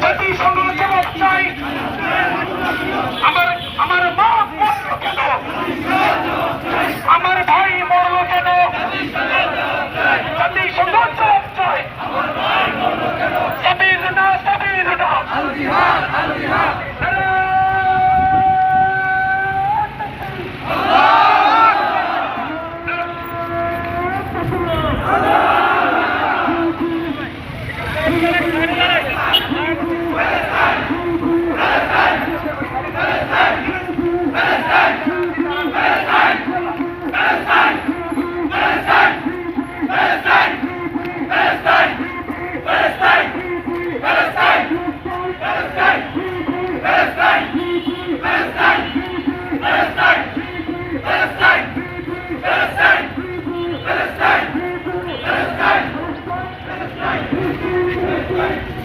জাতিসংঘ জবাব চাই। আমার আমার মা মরল কেন? আমার ভাই মরল কেন? জাতিসংঘ জবাব চাই। সাবির না, সাবির না। Palestine!